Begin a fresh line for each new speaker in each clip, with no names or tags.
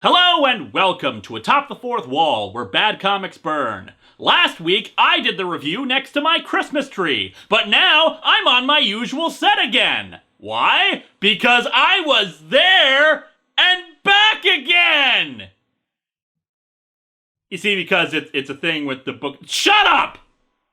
Hello and welcome to Atop the Fourth Wall, where bad comics burn. Last week, I did the review next to my Christmas tree, but now I'm on my usual set again. Why? Because I was there and back again! You see, because it's a thing with the book. Shut up!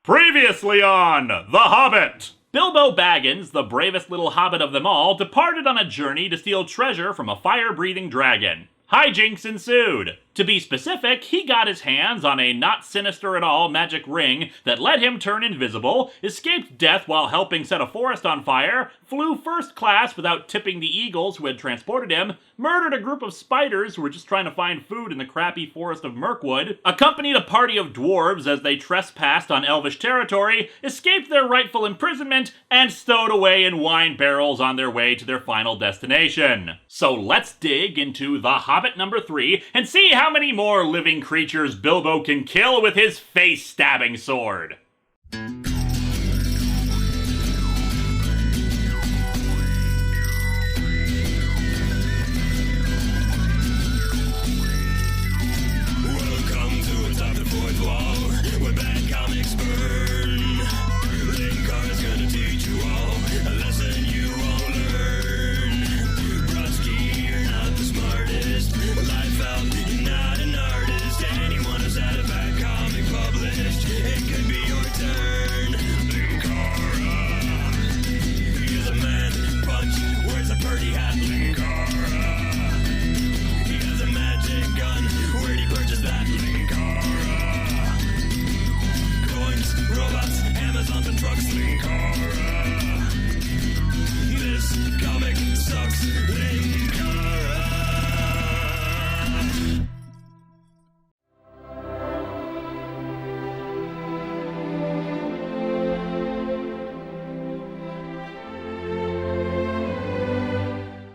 Previously on The Hobbit! Bilbo Baggins, the bravest little hobbit of them all, departed on a journey to steal treasure from a fire-breathing dragon. Hijinks ensued. To be specific, he got his hands on a not sinister at all magic ring that let him turn invisible, escaped death while helping set a forest on fire, flew first class without tipping the eagles who had transported him, murdered a group of spiders who were just trying to find food in the crappy forest of Mirkwood, accompanied a party of dwarves as they trespassed on elvish territory, escaped their rightful imprisonment, and stowed away in wine barrels on their way to their final destination. So let's dig into The Hobbit number 3 and see how many more living creatures Bilbo can kill with his face-stabbing sword.
Welcome to Atop the Fourth Wall, where bad comics burn. Linkara's gonna teach you all a lesson you won't learn. Brodsky, you're not the smartest. Life out, you're not an artist. Anyone who's had a bad comic published, it could be your turn. Linkara, he's a man punch, wears a birdie hat. Linkara, he has a magic gun. Where'd he purchase that? Linkara, coins, robots, Amazons and trucks. Linkara, this comic sucks. Linkara.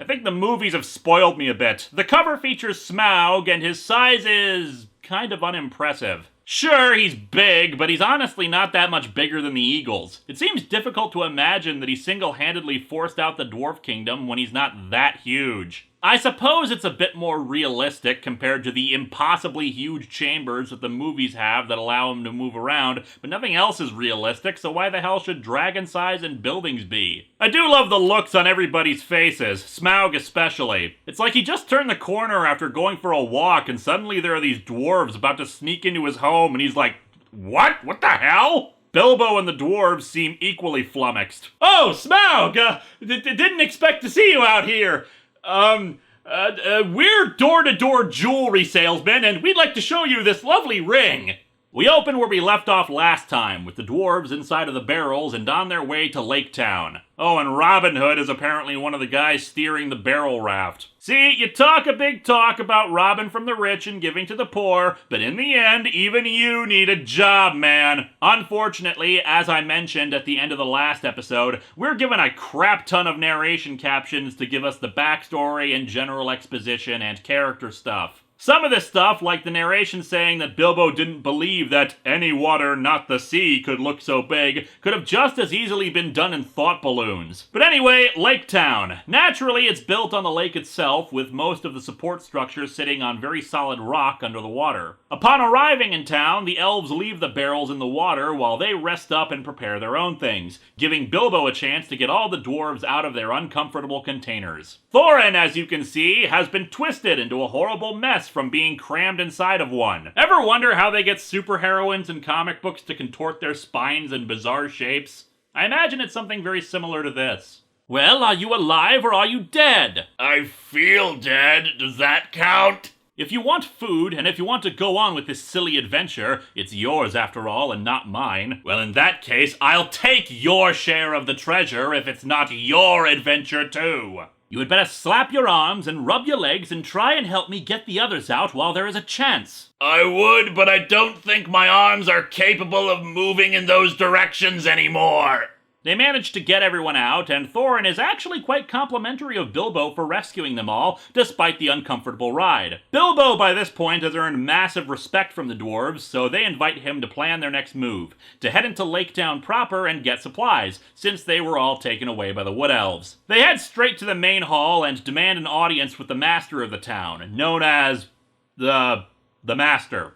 I think the movies have spoiled me a bit. The cover features Smaug, and his size is kind of unimpressive. Sure, he's big, but he's honestly not that much bigger than the Eagles. It seems difficult to imagine that he single-handedly forced out the Dwarf Kingdom when he's not that huge. I suppose it's a bit more realistic compared to the impossibly huge chambers that the movies have that allow him to move around, but nothing else is realistic, so why the hell should dragon size and buildings be? I do love the looks on everybody's faces, Smaug especially. It's like he just turned the corner after going for a walk and suddenly there are these dwarves about to sneak into his home and he's like, what? What the hell? Bilbo and the dwarves seem equally flummoxed. Oh, Smaug! Didn't expect to see you out here! We're door-to-door jewelry salesmen, and we'd like to show you this lovely ring. We open where we left off last time, with the dwarves inside of the barrels and on their way to Lake Town. Oh, and Robin Hood is apparently one of the guys steering the barrel raft. See, you talk a big talk about robbing from the rich and giving to the poor, but in the end, even you need a job, man. Unfortunately, as I mentioned at the end of the last episode, we're given a crap ton of narration captions to give us the backstory and general exposition and character stuff. Some of this stuff, like the narration saying that Bilbo didn't believe that any water, not the sea, could look so big, could have just as easily been done in thought balloons. But anyway, Lake Town. Naturally, it's built on the lake itself, with most of the support structures sitting on very solid rock under the water. Upon arriving in town, the elves leave the barrels in the water while they rest up and prepare their own things, giving Bilbo a chance to get all the dwarves out of their uncomfortable containers. Thorin, as you can see, has been twisted into a horrible mess from being crammed inside of one. Ever wonder how they get superheroines in comic books to contort their spines in bizarre shapes? I imagine it's something very similar to this. Well, are you alive or are you dead?
I feel dead. Does that count?
If you want food, and if you want to go on with this silly adventure, it's yours after all and not mine. Well, in that case, I'll take your share of the treasure if it's not your adventure too. You had better slap your arms and rub your legs and try and help me get the others out while there is a chance.
I would, but I don't think my arms are capable of moving in those directions anymore.
They manage to get everyone out, and Thorin is actually quite complimentary of Bilbo for rescuing them all, despite the uncomfortable ride. Bilbo, by this point, has earned massive respect from the dwarves, so they invite him to plan their next move, to head into Lake Town proper and get supplies, since they were all taken away by the Wood Elves. They head straight to the main hall and demand an audience with the master of the town, known as the Master.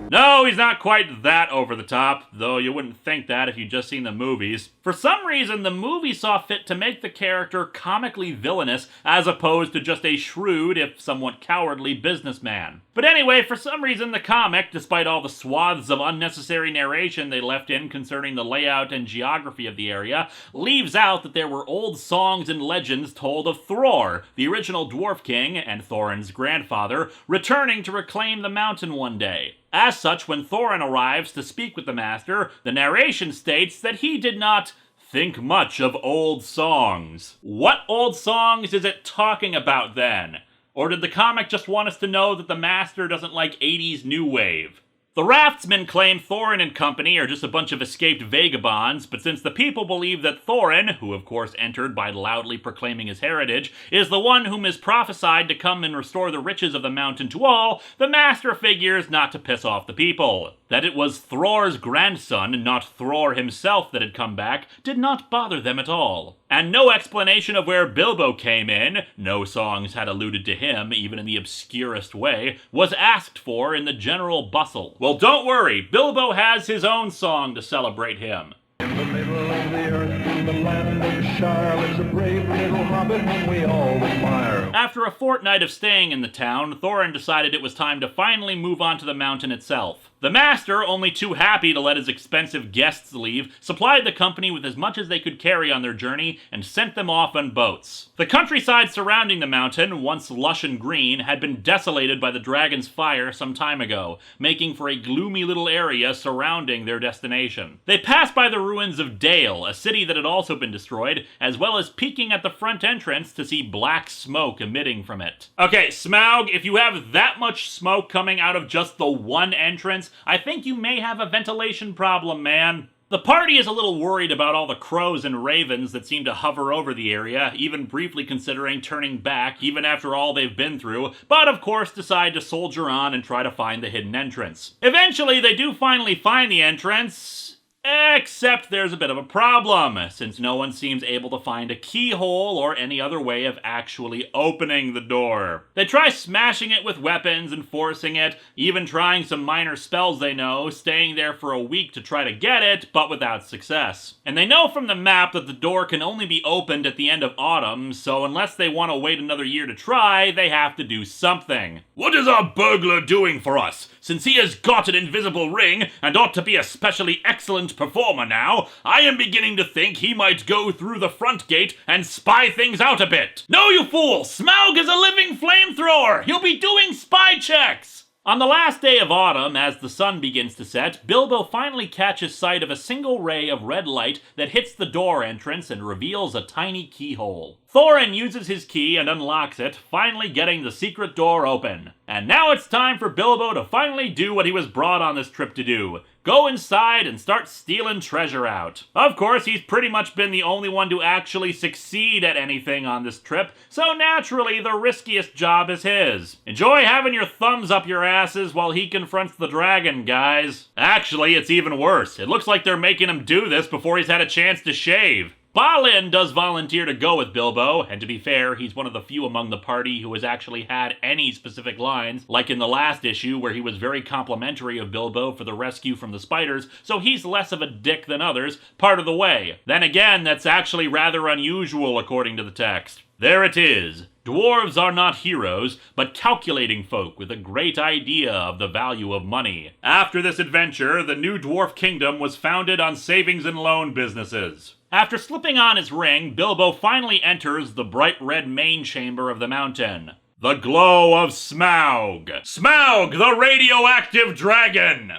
No, he's not quite that over the top, though you wouldn't think that if you'd just seen the movies. For some reason, the movie saw fit to make the character comically villainous, as opposed to just a shrewd, if somewhat cowardly, businessman. But anyway, for some reason, the comic, despite all the swaths of unnecessary narration they left in concerning the layout and geography of the area, leaves out that there were old songs and legends told of Thror, the original Dwarf King, and Thorin's grandfather, returning to reclaim the mountain one day. As such, when Thorin arrives to speak with the Master, the narration states that he did not think much of old songs. What old songs is it talking about then? Or did the comic just want us to know that the Master doesn't like 80s new wave? The raftsmen claim Thorin and company are just a bunch of escaped vagabonds, but since the people believe that Thorin, who of course entered by loudly proclaiming his heritage, is the one whom is prophesied to come and restore the riches of the mountain to all, the Master figures not to piss off the people. That it was Thror's grandson, not Thror himself, that had come back did not bother them at all. And no explanation of where Bilbo came in, no songs had alluded to him, even in the obscurest way, was asked for in the general bustle. Well, don't worry, Bilbo has his own song to celebrate him.
In the middle of the earth, in the land of the Shire, lives a brave little hobbit whom we all admire.
After a fortnight of staying in the town, Thorin decided it was time to finally move on to the mountain itself. The Master, only too happy to let his expensive guests leave, supplied the company with as much as they could carry on their journey and sent them off on boats. The countryside surrounding the mountain, once lush and green, had been desolated by the dragon's fire some time ago, making for a gloomy little area surrounding their destination. They passed by the ruins of Dale, a city that had also been destroyed, as well as peeking at the front entrance to see black smoke emitting from it. Okay, Smaug, if you have that much smoke coming out of just the one entrance, I think you may have a ventilation problem, man. The party is a little worried about all the crows and ravens that seem to hover over the area, even briefly considering turning back even after all they've been through, but of course decide to soldier on and try to find the hidden entrance. Eventually, they do finally find the entrance, except there's a bit of a problem, since no one seems able to find a keyhole or any other way of actually opening the door. They try smashing it with weapons and forcing it, even trying some minor spells they know, staying there for a week to try to get it, but without success. And they know from the map that the door can only be opened at the end of autumn, so unless they want to wait another year to try, they have to do something. What is our burglar doing for us? Since he has got an invisible ring, and ought to be a specially excellent performer now, I am beginning to think he might go through the front gate and spy things out a bit. No, you fool! Smaug is a living flamethrower! He'll be doing spy checks! On the last day of autumn, as the sun begins to set, Bilbo finally catches sight of a single ray of red light that hits the door entrance and reveals a tiny keyhole. Thorin uses his key and unlocks it, finally getting the secret door open. And now it's time for Bilbo to finally do what he was brought on this trip to do. Go inside and start stealing treasure out. Of course, he's pretty much been the only one to actually succeed at anything on this trip, so naturally the riskiest job is his. Enjoy having your thumbs up your asses while he confronts the dragon, guys. Actually, it's even worse. It looks like they're making him do this before he's had a chance to shave. Balin does volunteer to go with Bilbo, and to be fair, he's one of the few among the party who has actually had any specific lines, like in the last issue where he was very complimentary of Bilbo for the rescue from the spiders, so he's less of a dick than others, part of the way. Then again, that's actually rather unusual according to the text. There it is. Dwarves are not heroes, but calculating folk with a great idea of the value of money. After this adventure, the new dwarf kingdom was founded on savings and loan businesses. After slipping on his ring, Bilbo finally enters the bright red main chamber of the mountain. The glow of Smaug! Smaug, the radioactive dragon!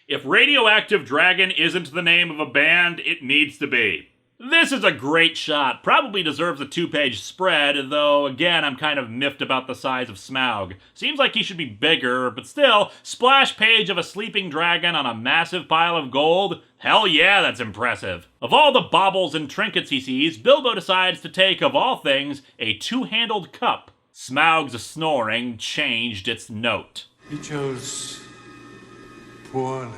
If Radioactive Dragon isn't the name of a band, it needs to be. This is a great shot, probably deserves a 2-page spread, though again I'm kind of miffed about the size of Smaug. Seems like he should be bigger, but still, splash page of a sleeping dragon on a massive pile of gold? Hell yeah, that's impressive. Of all the baubles and trinkets he sees, Bilbo decides to take, of all things, a 2-handled cup. Smaug's snoring changed its note.
You chose poorly.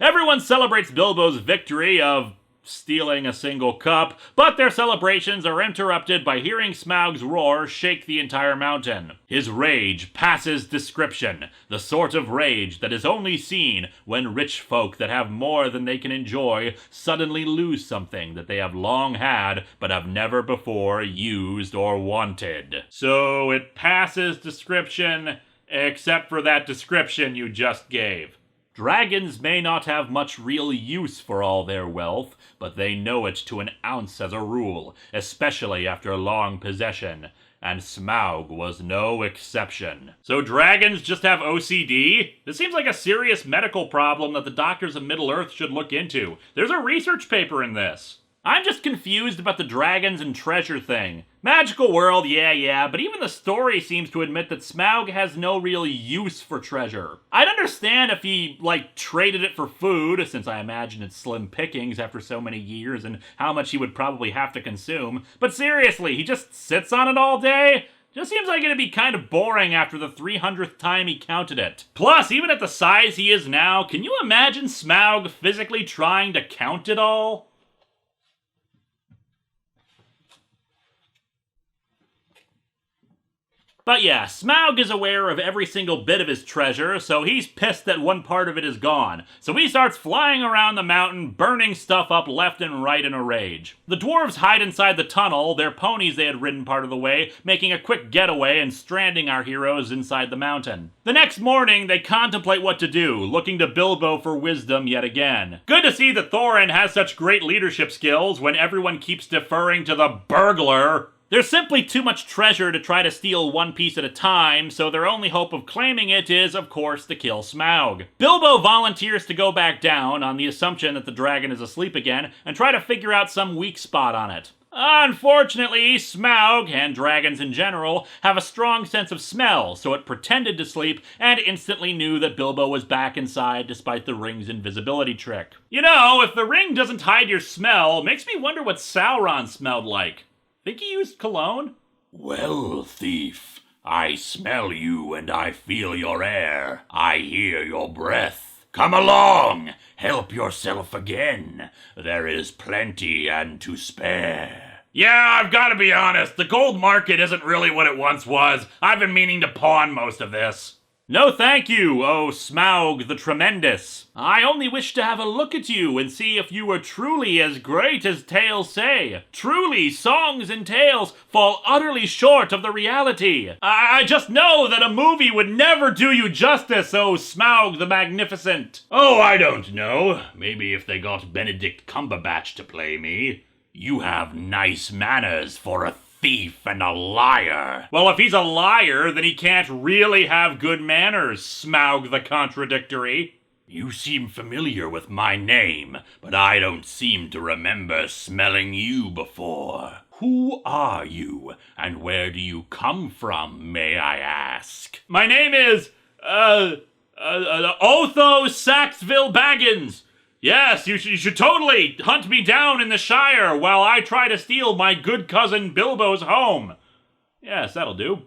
Everyone celebrates Bilbo's victory of stealing a single cup, but their celebrations are interrupted by hearing Smaug's roar shake the entire mountain. His rage passes description, the sort of rage that is only seen when rich folk that have more than they can enjoy suddenly lose something that they have long had but have never before used or wanted. So it passes description, except for that description you just gave. Dragons may not have much real use for all their wealth, but they know it to an ounce as a rule, especially after long possession, and Smaug was no exception. So dragons just have OCD? This seems like a serious medical problem that the doctors of Middle-earth should look into. There's a research paper in this. I'm just confused about the dragons and treasure thing. Magical world, yeah, but even the story seems to admit that Smaug has no real use for treasure. I'd understand if he, traded it for food, since I imagine it's slim pickings after so many years and how much he would probably have to consume. But seriously, he just sits on it all day? Just seems like it'd be kind of boring after the 300th time he counted it. Plus, even at the size he is now, can you imagine Smaug physically trying to count it all? But yeah, Smaug is aware of every single bit of his treasure, so he's pissed that one part of it is gone. So he starts flying around the mountain, burning stuff up left and right in a rage. The dwarves hide inside the tunnel, their ponies they had ridden part of the way, making a quick getaway and stranding our heroes inside the mountain. The next morning, they contemplate what to do, looking to Bilbo for wisdom yet again. Good to see that Thorin has such great leadership skills when everyone keeps deferring to the burglar. There's simply too much treasure to try to steal one piece at a time, so their only hope of claiming it is, of course, to kill Smaug. Bilbo volunteers to go back down, on the assumption that the dragon is asleep again, and try to figure out some weak spot on it. Unfortunately, Smaug, and dragons in general, have a strong sense of smell, so it pretended to sleep and instantly knew that Bilbo was back inside despite the ring's invisibility trick. You know, if the ring doesn't hide your smell, makes me wonder what Sauron smelled like. Think he used cologne?
Well, thief, I smell you and I feel your air. I hear your breath. Come along, help yourself again. There is plenty and to spare.
Yeah, I've got to be honest, the gold market isn't really what it once was. I've been meaning to pawn most of this. No thank you, oh Smaug the Tremendous. I only wish to have a look at you and see if you were truly as great as tales say. Truly, songs and tales fall utterly short of the reality. I just know that a movie would never do you justice, oh Smaug the Magnificent.
Oh, I don't know. Maybe if they got Benedict Cumberbatch to play me. You have nice manners for a thief and a liar.
Well, if he's a liar, then he can't really have good manners, Smaug the Contradictory.
You seem familiar with my name, but I don't seem to remember smelling you before. Who are you, and where do you come from, may I ask?
My name is, Otho Saxville Baggins. Yes, you should totally hunt me down in the Shire while I try to steal my good cousin Bilbo's home. Yes, that'll do.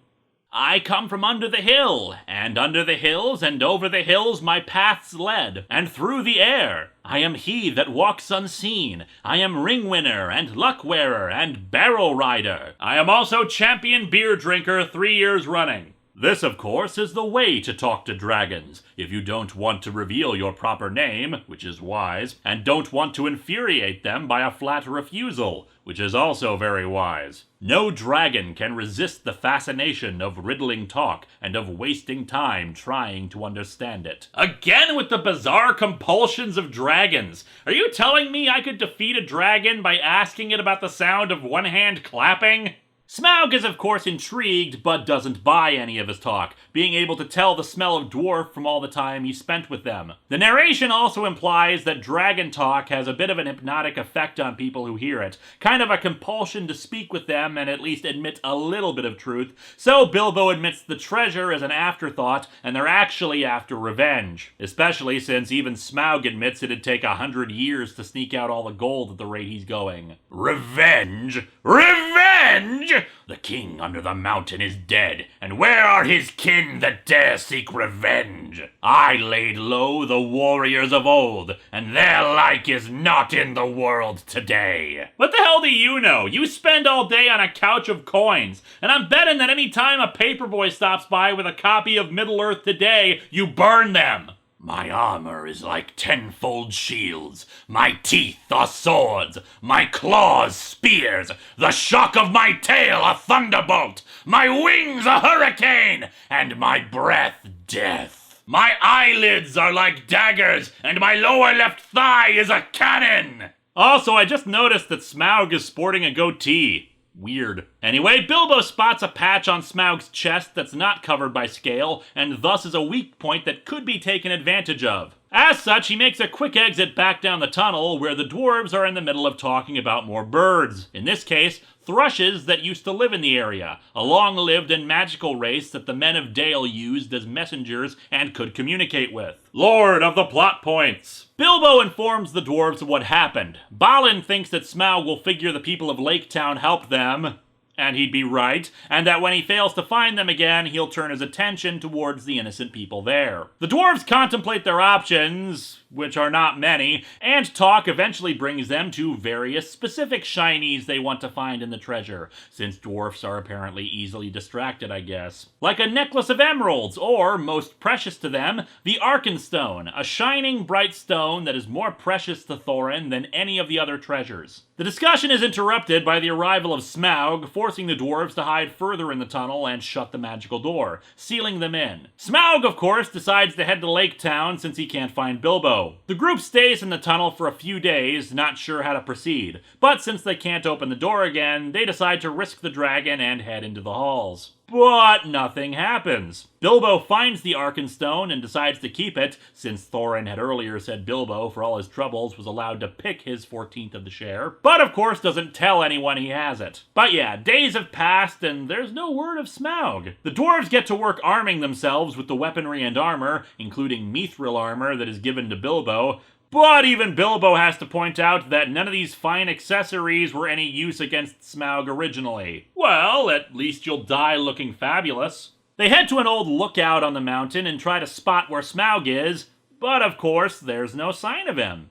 I come from under the hill, and under the hills and over the hills my paths led, and through the air. I am he that walks unseen. I am ring winner and luck wearer and barrel rider. I am also champion beer drinker 3 years running. This, of course, is the way to talk to dragons, if you don't want to reveal your proper name, which is wise, and don't want to infuriate them by a flat refusal, which is also very wise. No dragon can resist the fascination of riddling talk and of wasting time trying to understand it. Again with the bizarre compulsions of dragons. Are you telling me I could defeat a dragon by asking it about the sound of one hand clapping? Smaug is of course intrigued, but doesn't buy any of his talk, being able to tell the smell of dwarf from all the time he spent with them. The narration also implies that dragon talk has a bit of an hypnotic effect on people who hear it, kind of a compulsion to speak with them and at least admit a little bit of truth, so Bilbo admits the treasure is an afterthought and they're actually after revenge. Especially since even Smaug admits it'd take 100 years to sneak out all the gold at the rate he's going.
Revenge? Revenge? The king under the mountain is dead, and where are his kin that dare seek revenge? I laid low the warriors of old, and their like is not in the world today.
What the hell do you know? You spend all day on a couch of coins, and I'm betting that any time a paperboy stops by with a copy of Middle-earth Today, you burn them.
My armor is like tenfold shields, my teeth are swords, my claws spears, the shock of my tail a thunderbolt, my wings a hurricane, and my breath death. My eyelids are like daggers, and my lower left thigh is a cannon.
Also, I just noticed that Smaug is sporting a goatee. Weird. Anyway, Bilbo spots a patch on Smaug's chest that's not covered by scale, and thus is a weak point that could be taken advantage of. As such, he makes a quick exit back down the tunnel, where the dwarves are in the middle of talking about more birds. In this case, thrushes that used to live in the area, a long-lived and magical race that the men of Dale used as messengers and could communicate with. Lord of the plot points! Bilbo informs the dwarves of what happened. Balin thinks that Smaug will figure the people of Lake Town helped them, and he'd be right, and that when he fails to find them again, he'll turn his attention towards the innocent people there. The dwarves contemplate their options, which are not many, and talk eventually brings them to various specific shinies they want to find in the treasure, since dwarfs are apparently easily distracted, I guess. Like a necklace of emeralds, or, most precious to them, the Arkenstone, a shining bright stone that is more precious to Thorin than any of the other treasures. The discussion is interrupted by the arrival of Smaug, forcing the dwarves to hide further in the tunnel and shut the magical door, sealing them in. Smaug, of course, decides to head to Lake Town since he can't find Bilbo. The group stays in the tunnel for a few days, not sure how to proceed, but since they can't open the door again, they decide to risk the dragon and head into the halls. But nothing happens. Bilbo finds the Arkenstone and decides to keep it, since Thorin had earlier said Bilbo, for all his troubles, was allowed to pick his 14th of the share, but of course doesn't tell anyone he has it. But yeah, days have passed and there's no word of Smaug. The dwarves get to work arming themselves with the weaponry and armor, including mithril armor that is given to Bilbo, but even Bilbo has to point out that none of these fine accessories were any use against Smaug originally. Well, at least you'll die looking fabulous. They head to an old lookout on the mountain and try to spot where Smaug is, but of course there's no sign of him.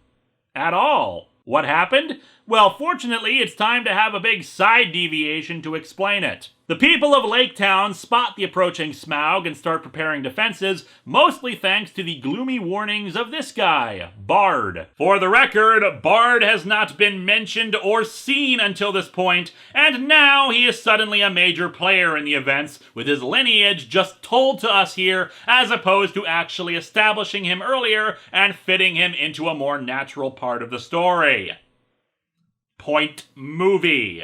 At all. What happened? Well, fortunately, it's time to have a big side deviation to explain it. The people of Lake Town spot the approaching Smaug and start preparing defenses, mostly thanks to the gloomy warnings of this guy, Bard. For the record, Bard has not been mentioned or seen until this point, and now he is suddenly a major player in the events, with his lineage just told to us here, as opposed to actually establishing him earlier and fitting him into a more natural part of the story. Point movie.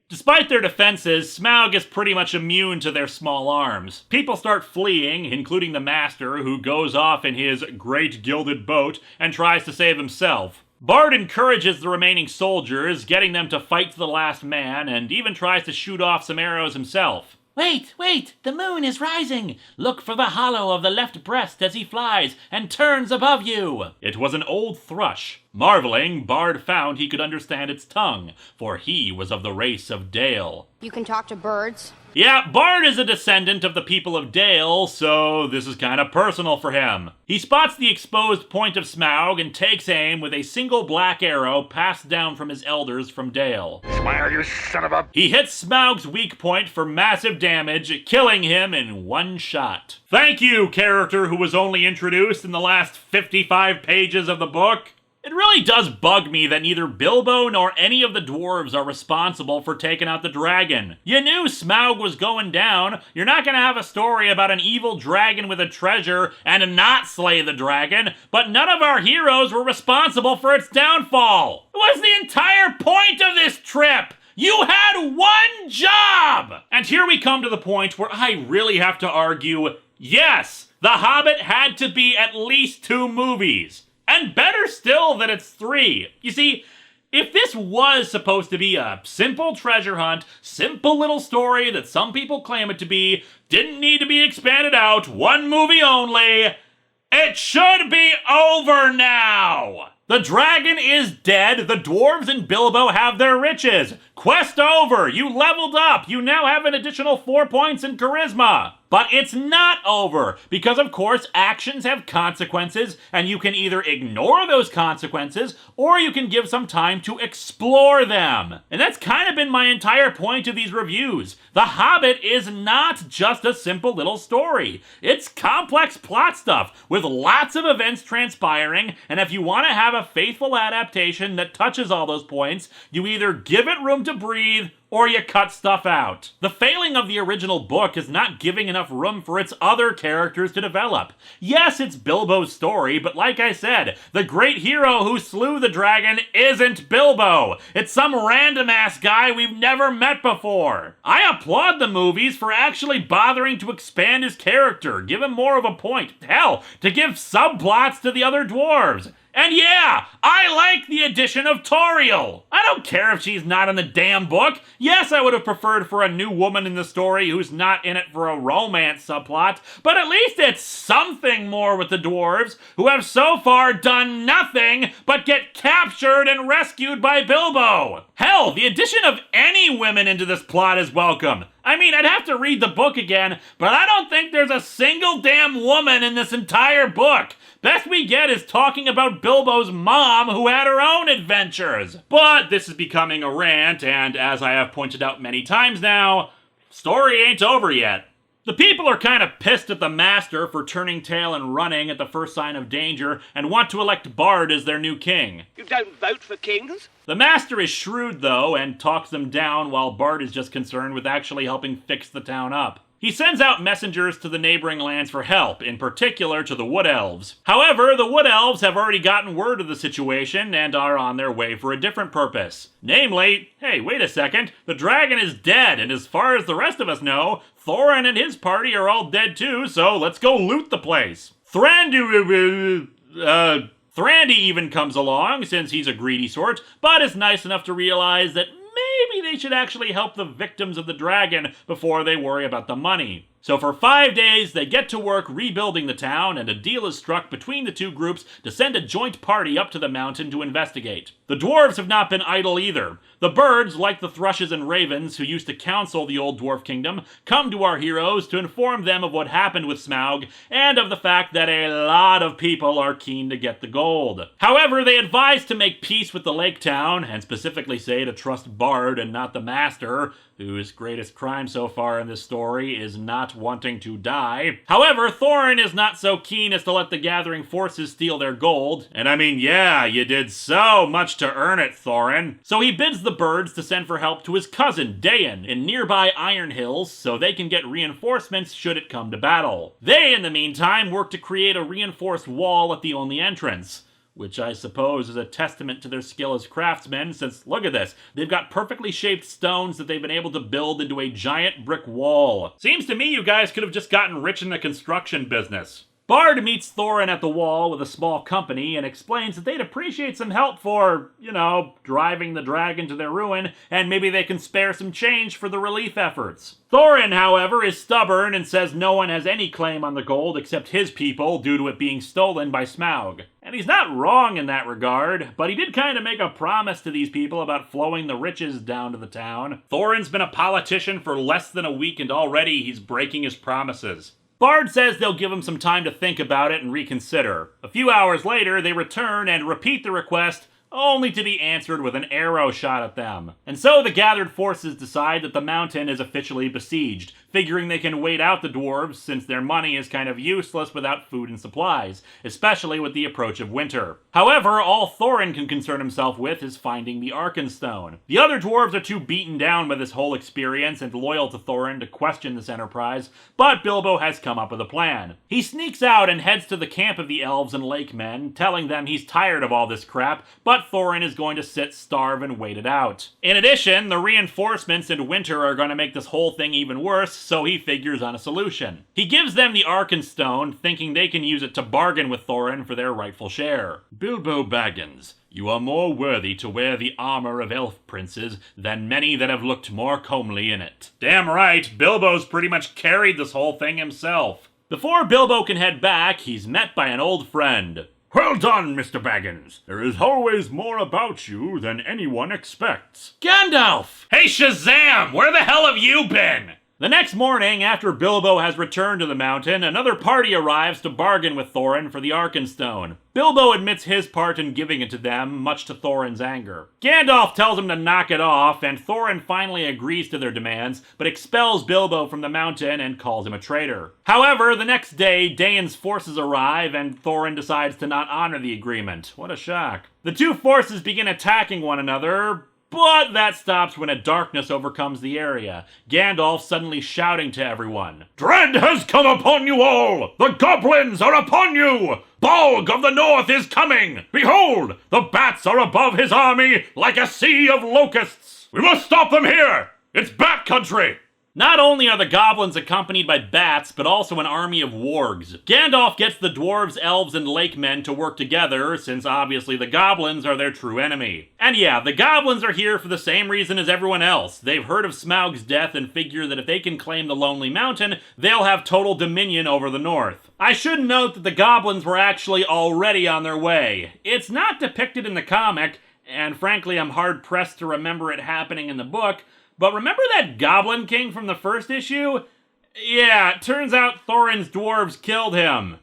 Despite their defenses, Smaug is pretty much immune to their small arms. People start fleeing, including the Master, who goes off in his great gilded boat and tries to save himself. Bard encourages the remaining soldiers, getting them to fight to the last man, and even tries to shoot off some arrows himself. Wait, the moon is rising! Look for the hollow of the left breast as he flies and turns above you! It was an old thrush. Marveling, Bard found he could understand its tongue, for he was of the race of Dale.
You can talk to birds?
Yeah, Bard is a descendant of the people of Dale, so this is kind of personal for him. He spots the exposed point of Smaug and takes aim with a single black arrow passed down from his elders from Dale.
Smile, you son of a...
He hits Smaug's weak point for massive damage, killing him in one shot. Thank you, character who was only introduced in the last 55 pages of the book. It really does bug me that neither Bilbo nor any of the dwarves are responsible for taking out the dragon. You knew Smaug was going down. You're not gonna have a story about an evil dragon with a treasure and not slay the dragon, but none of our heroes were responsible for its downfall. It was the entire point of this trip! You had one job! And here we come to the point where I really have to argue, yes, The Hobbit had to be at least 2 movies. And better still that it's 3. You see, if this was supposed to be a simple treasure hunt, simple little story that some people claim it to be, didn't need to be expanded out, 1 movie only, it should be over now! The dragon is dead, the dwarves and Bilbo have their riches. Quest over, you leveled up, you now have an additional 4 points in charisma. But it's not over, because of course actions have consequences, and you can either ignore those consequences, or you can give some time to explore them. And that's kind of been my entire point of these reviews. The Hobbit is not just a simple little story. It's complex plot stuff, with lots of events transpiring, and if you want to have a faithful adaptation that touches all those points, you either give it room to breathe, or you cut stuff out. The failing of the original book is not giving enough room for its other characters to develop. Yes, it's Bilbo's story, but like I said, the great hero who slew the dragon isn't Bilbo. It's some random-ass guy we've never met before. I applaud the movies for actually bothering to expand his character, give him more of a point. Hell, to give subplots to the other dwarves. And yeah, I like the addition of Toriel. I don't care if she's not in the damn book. Yes, I would have preferred for a new woman in the story who's not in it for a romance subplot, but at least it's something more with the dwarves, who have so far done nothing but get captured and rescued by Bilbo. Hell, the addition of any women into this plot is welcome. I mean, I'd have to read the book again, but I don't think there's a single damn woman in this entire book. Best we get is talking about Bilbo's mom, who had her own adventures. But this is becoming a rant, and as I have pointed out many times now, story ain't over yet. The people are kind of pissed at the Master for turning tail and running at the first sign of danger, and want to elect Bard as their new king.
You don't vote for kings?
The Master is shrewd, though, and talks them down while Bard is just concerned with actually helping fix the town up. He sends out messengers to the neighboring lands for help, in particular to the Wood Elves. However, the Wood Elves have already gotten word of the situation and are on their way for a different purpose. Namely, hey, wait a second, the dragon is dead, and as far as the rest of us know, Thorin and his party are all dead too, so let's go loot the place. Thrandy even comes along, since he's a greedy sort, but is nice enough to realize that maybe they should actually help the victims of the dragon before they worry about the money. So for 5 days, they get to work rebuilding the town, and a deal is struck between the two groups to send a joint party up to the mountain to investigate. The dwarves have not been idle either. The birds, like the thrushes and ravens who used to counsel the old dwarf kingdom, come to our heroes to inform them of what happened with Smaug, and of the fact that a lot of people are keen to get the gold. However, they advise to make peace with the lake town, and specifically say to trust Bard and not the Master, whose greatest crime so far in this story is not wanting to die. However, Thorin is not so keen as to let the gathering forces steal their gold. And I mean, yeah, you did so much to earn it, Thorin. So he bids the birds to send for help to his cousin, Dain, in nearby Iron Hills, so they can get reinforcements should it come to battle. They, in the meantime, work to create a reinforced wall at the only entrance, which I suppose is a testament to their skill as craftsmen, since look at this, they've got perfectly shaped stones that they've been able to build into a giant brick wall. Seems to me you guys could have just gotten rich in the construction business. Bard meets Thorin at the wall with a small company and explains that they'd appreciate some help for, driving the dragon to their ruin, and maybe they can spare some change for the relief efforts. Thorin, however, is stubborn and says no one has any claim on the gold except his people due to it being stolen by Smaug. And he's not wrong in that regard, but he did kind of make a promise to these people about flowing the riches down to the town. Thorin's been a politician for less than a week and already he's breaking his promises. Bard says they'll give him some time to think about it and reconsider. A few hours later, they return and repeat the request, only to be answered with an arrow shot at them. And so the gathered forces decide that the mountain is officially besieged, figuring they can wait out the dwarves since their money is kind of useless without food and supplies, especially with the approach of winter. However, all Thorin can concern himself with is finding the Arkenstone. The other dwarves are too beaten down by this whole experience and loyal to Thorin to question this enterprise, but Bilbo has come up with a plan. He sneaks out and heads to the camp of the elves and lake men, telling them he's tired of all this crap, but but Thorin is going to sit, starve, and wait it out. In addition, the reinforcements in winter are going to make this whole thing even worse, so he figures on a solution. He gives them the Arkenstone, thinking they can use it to bargain with Thorin for their rightful share.
Bilbo Baggins, you are more worthy to wear the armor of elf princes than many that have looked more comely in it.
Damn right, Bilbo's pretty much carried this whole thing himself. Before Bilbo can head back, he's met by an old friend.
Well done, Mr. Baggins. There is always more about you than anyone expects.
Gandalf! Hey Shazam, where the hell have you been? The next morning, after Bilbo has returned to the mountain, another party arrives to bargain with Thorin for the Arkenstone. Bilbo admits his part in giving it to them, much to Thorin's anger. Gandalf tells him to knock it off, and Thorin finally agrees to their demands, but expels Bilbo from the mountain and calls him a traitor. However, the next day, Daeon's forces arrive, and Thorin decides to not honor the agreement. What a shock. The two forces begin attacking one another, but that stops when a darkness overcomes the area, Gandalf suddenly shouting to everyone,
Dread has come upon you all! The goblins are upon you! Bolg of the North is coming! Behold, the bats are above his army like a sea of locusts! We must stop them here! It's bat country!
Not only are the goblins accompanied by bats, but also an army of wargs. Gandalf gets the dwarves, elves, and lake men to work together, since obviously the goblins are their true enemy. And yeah, the goblins are here for the same reason as everyone else. They've heard of Smaug's death and figure that if they can claim the Lonely Mountain, they'll have total dominion over the north. I should note that the goblins were actually already on their way. It's not depicted in the comic, and frankly I'm hard-pressed to remember it happening in the book, but remember that Goblin King from the first issue? Yeah, it turns out Thorin's dwarves killed him.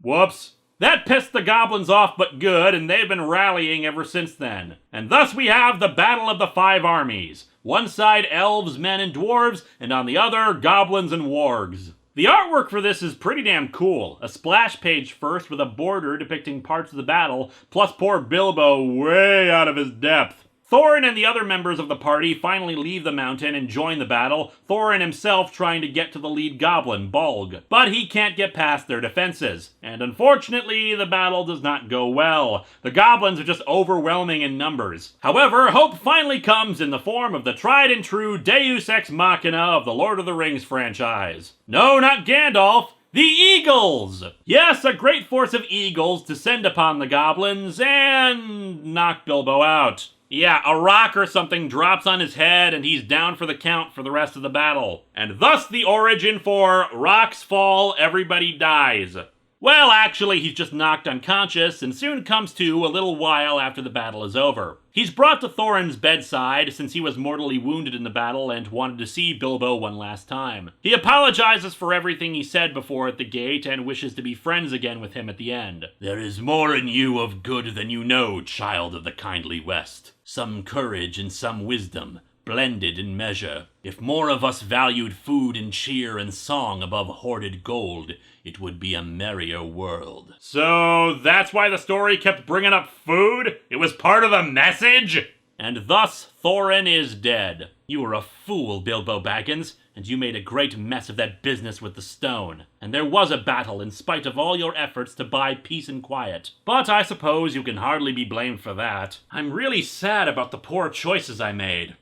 Whoops. That pissed the goblins off but good, and they've been rallying ever since then. And thus we have the Battle of the Five Armies. One side elves, men, and dwarves, and on the other, goblins and wargs. The artwork for this is pretty damn cool. A splash page first with a border depicting parts of the battle, plus poor Bilbo way out of his depth. Thorin and the other members of the party finally leave the mountain and join the battle, Thorin himself trying to get to the lead goblin, Bolg. But he can't get past their defenses. And unfortunately, the battle does not go well. The goblins are just overwhelming in numbers. However, hope finally comes in the form of the tried and true Deus Ex Machina of the Lord of the Rings franchise. No, not Gandalf. The Eagles! Yes, a great force of eagles descend upon the goblins and knock Bilbo out. Yeah, a rock or something drops on his head and he's down for the count for the rest of the battle. And thus the origin for rocks fall, everybody dies. Well, actually, he's just knocked unconscious and soon comes to a little while after the battle is over. He's brought to Thorin's bedside since he was mortally wounded in the battle and wanted to see Bilbo one last time. He apologizes for everything he said before at the gate and wishes to be friends again with him at the end.
There is more in you of good than you know, child of the kindly West. Some courage and some wisdom, blended in measure. If more of us valued food and cheer and song above hoarded gold, it would be a merrier world.
So that's why the story kept bringing up food? It was part of the message? And thus Thorin is dead.
You were a fool, Bilbo Baggins, and you made a great mess of that business with the stone.
And there was a battle in spite of all your efforts to buy peace and quiet. But I suppose you can hardly be blamed for that. I'm really sad about the poor choices I made.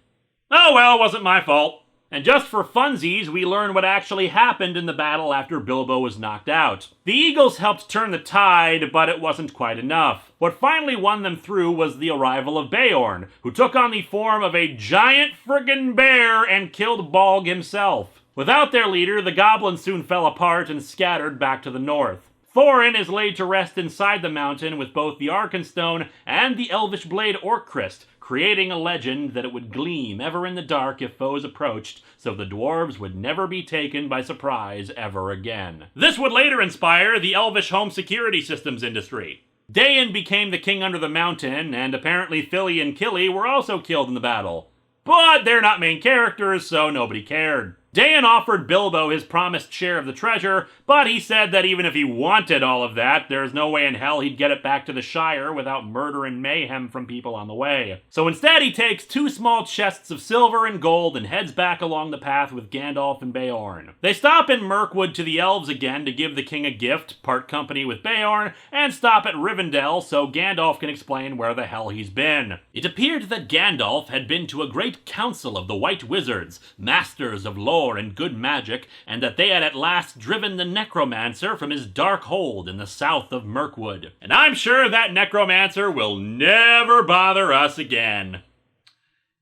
Oh well, wasn't my fault. And just for funsies, we learn what actually happened in the battle after Bilbo was knocked out. The Eagles helped turn the tide, but it wasn't quite enough. What finally won them through was the arrival of Beorn, who took on the form of a giant friggin' bear and killed Bolg himself. Without their leader, the goblins soon fell apart and scattered back to the north. Thorin is laid to rest inside the mountain with both the Arkenstone and the elvish blade Orcrist, creating a legend that it would gleam ever in the dark if foes approached, so the dwarves would never be taken by surprise ever again. This would later inspire the elvish home security systems industry. Daeon became the king under the mountain, and apparently Fili and Kili were also killed in the battle. But they're not main characters, so nobody cared. Dan offered Bilbo his promised share of the treasure, but he said that even if he wanted all of that, there's no way in hell he'd get it back to the Shire without murder and mayhem from people on the way. So instead he takes 2 small chests of silver and gold and heads back along the path with Gandalf and Beorn. They stop in Mirkwood to the elves again to give the king a gift, part company with Beorn, and stop at Rivendell so Gandalf can explain where the hell he's been. It appeared that Gandalf had been to a great council of the White Wizards, masters of lore and good magic, and that they had at last driven the necromancer from his dark hold in the south of Mirkwood. And I'm sure that necromancer will never bother us again.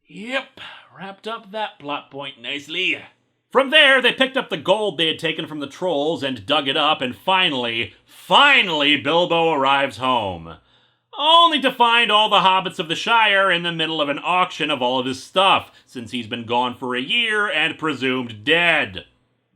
Yep, wrapped up that plot point nicely. From there, they picked up the gold they had taken from the trolls and dug it up, and finally, Bilbo arrives home. Only to find all the hobbits of the Shire in the middle of an auction of all of his stuff, since he's been gone for a year and presumed dead.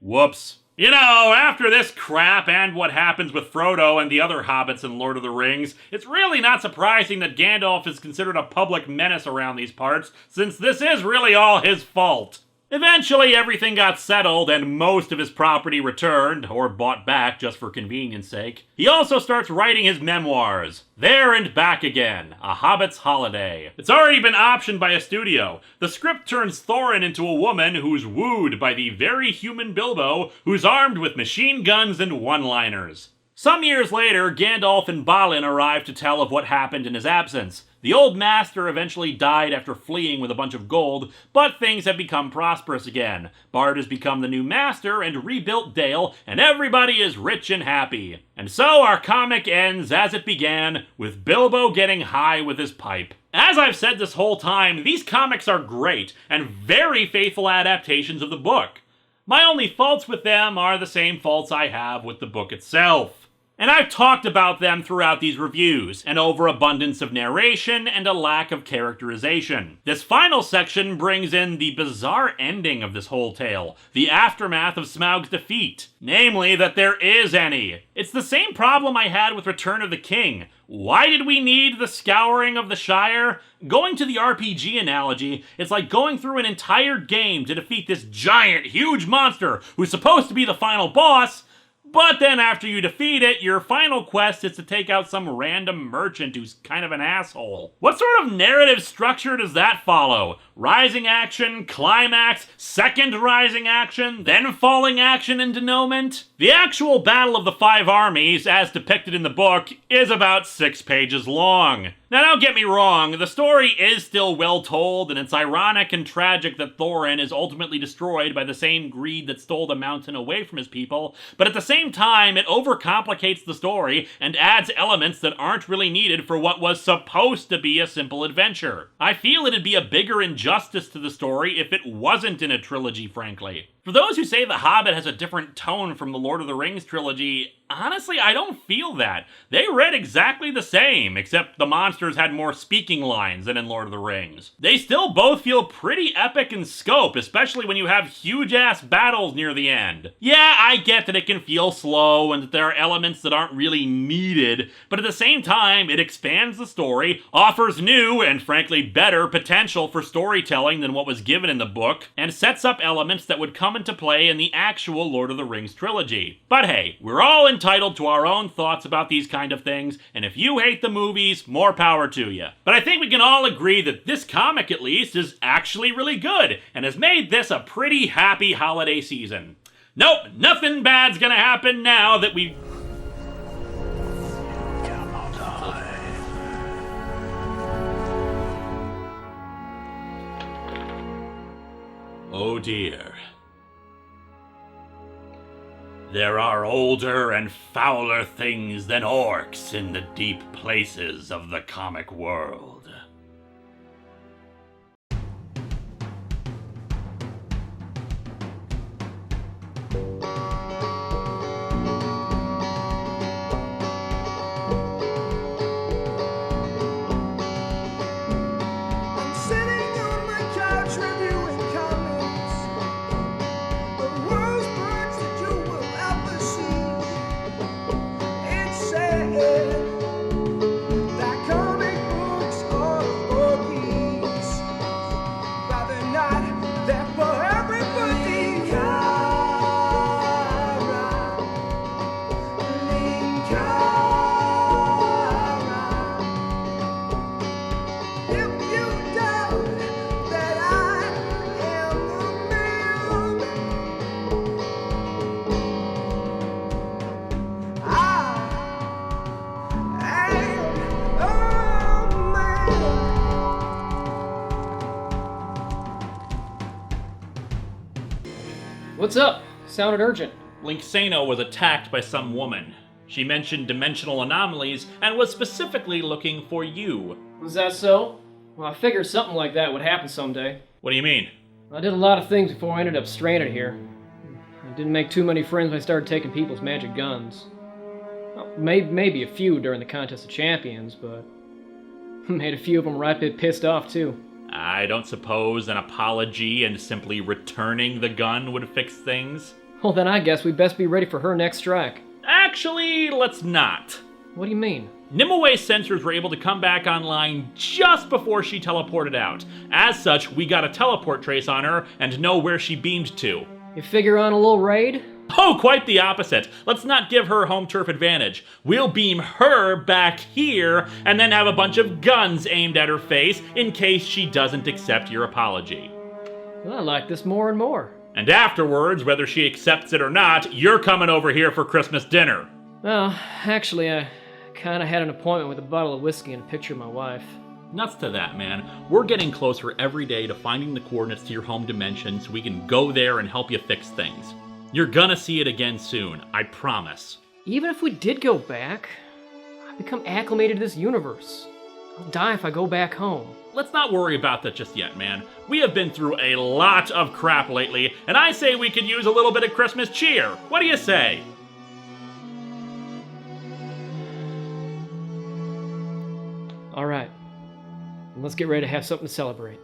Whoops. You know, after this crap and what happens with Frodo and the other hobbits in Lord of the Rings, it's really not surprising that Gandalf is considered a public menace around these parts, since this is really all his fault. Eventually, everything got settled and most of his property returned, or bought back just for convenience sake. He also starts writing his memoirs, There and Back Again, A Hobbit's Holiday. It's already been optioned by a studio. The script turns Thorin into a woman who's wooed by the very human Bilbo, who's armed with machine guns and one-liners. Some years later, Gandalf and Balin arrive to tell of what happened in his absence. The old master eventually died after fleeing with a bunch of gold, but things have become prosperous again. Bard has become the new master and rebuilt Dale, and everybody is rich and happy. And so our comic ends as it began, with Bilbo getting high with his pipe. As I've said this whole time, these comics are great, and very faithful adaptations of the book. My only faults with them are the same faults I have with the book itself. And I've talked about them throughout these reviews, an overabundance of narration and a lack of characterization. This final section brings in the bizarre ending of this whole tale, the aftermath of Smaug's defeat, namely that there is any. It's the same problem I had with Return of the King. Why did we need the scouring of the Shire? Going to the RPG analogy, it's like going through an entire game to defeat this giant, huge monster who's supposed to be the final boss, but then after you defeat it, your final quest is to take out some random merchant who's kind of an asshole. What sort of narrative structure does that follow? Rising action, climax, second rising action, then falling action and denouement? The actual Battle of the Five Armies, as depicted in the book, is about 6 pages long. Now don't get me wrong, the story is still well told, and it's ironic and tragic that Thorin is ultimately destroyed by the same greed that stole the mountain away from his people, but at the same time it overcomplicates the story and adds elements that aren't really needed for what was supposed to be a simple adventure. I feel it'd be a bigger injustice to the story if it wasn't in a trilogy, frankly. For those who say The Hobbit has a different tone from the Lord of the Rings trilogy, honestly, I don't feel that. They read exactly the same, except the monsters had more speaking lines than in Lord of the Rings. They still both feel pretty epic in scope, especially when you have huge-ass battles near the end. Yeah, I get that it can feel slow and that there are elements that aren't really needed, but at the same time, it expands the story, offers new and frankly better potential for storytelling than what was given in the book, and sets up elements that would come into play in the actual Lord of the Rings trilogy. But hey, we're all entitled to our own thoughts about these kind of things, and if you hate the movies, more power to you. But I think we can all agree that this comic, at least, is actually really good, and has made this a pretty happy holiday season. Nope, nothing bad's gonna happen now that we... Oh dear. There are older and fouler things than orcs in the deep places of the comic world.
I'm sitting on my couch reviewing comics, the worst parts that you will ever see. It's sad that comic books
What's up? Sounded urgent.
Linksano was attacked by some woman. She mentioned dimensional anomalies and was specifically looking for you.
Was that so? Well, I figured something like that would happen someday.
What do you mean?
I did a lot of things before I ended up stranded here. I didn't make too many friends when I started taking people's magic guns. Well, maybe a few during the Contest of Champions, but made a few of them right bit pissed off too.
I don't suppose an apology and simply returning the gun would fix things?
Well, then I guess we best be ready for her next strike.
Actually, let's not.
What do you mean?
Nimue sensors were able to come back online just before she teleported out. As such, we got a teleport trace on her and know where she beamed to.
You figure on a little raid?
Oh, quite the opposite. Let's not give her home turf advantage. We'll beam her back here and then have a bunch of guns aimed at her face in case she doesn't accept your apology.
Well, I like this more and more.
And afterwards, whether she accepts it or not, you're coming over here for Christmas dinner.
Well, actually, I kinda had an appointment with a bottle of whiskey and a picture of my wife.
Nuts to that, man. We're getting closer every day to finding the coordinates to your home dimension so we can go there and help you fix things. You're gonna see it again soon, I promise.
Even if we did go back, I've become acclimated to this universe. I'll die if I go back home.
Let's not worry about that just yet, man. We have been through a lot of crap lately, and I say we could use a little bit of Christmas cheer. What do you say?
All right. Let's get ready to have something to celebrate.